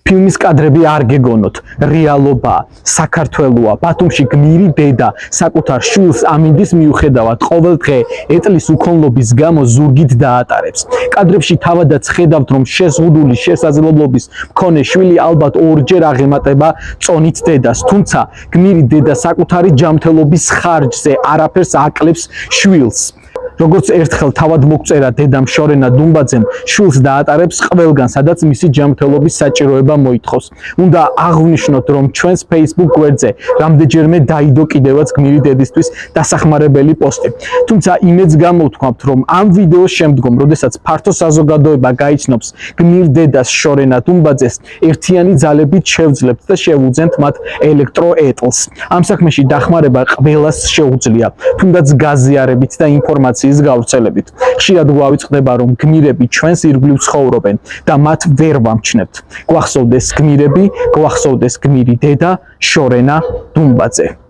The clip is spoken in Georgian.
ფილმის კადრები არ გეგონოთ, რეალობაა, საქართველოა, ბათუმში გმირი დედა საკუთარ შვილს ამინდის მიუხედავად ყოველ დღე ეტლის უქონლობის გამო ზურგით დაატარებს. კადრებში თავადაც ხედავთ, რომ შეზღუდული შესაძლებლობის მქონე შვილი ალბათ ორჯერ აღემატება წონით დედას, თუმცა გმირი დედა საკუთარი ჯანმრთელობის ხარჯზე არაფერს აკლებს შვილს. როგორც ერთხელ თავად მოგწერა დედამ შორენა დუმბაძემ, შვილს დაატარებს ყველგან, სადაც მისი ჯანმრთელობის საჭიროება მოითხოვს. უნდა აღვნიშნოთ, რომ ჩვენს Facebook გვერდზე რამდენჯერმე დაიდო კიდევაც გმირი დედისთვის დასახმარებელი პოსტი. თუმცა იმედს გამოვთქვამთ, რომ ამ ვიდეოს შემდგომ, როდესაც ფართო საზოგადოება გაიცნობს გმირ დედას შორენა დუმბაძეს, ერთიანი ძალებით შევძლებთ და შევუძენთ მათ ელექტროეტლს. ამ საქმეში დახმარება ყველას შეუძლია, თუნდაც გაზიარებით და ინფორმაციით გავრცელებით. ხშირად გვავიწყდება, რომ გმირები ჩვენს ირგვლივ ცხოვრობენ და მათ ვერ ვამჩნევთ. გვახსოვდეს გმირები, გვახსოვდეს გმირი დედა შორენა დუმბაძე.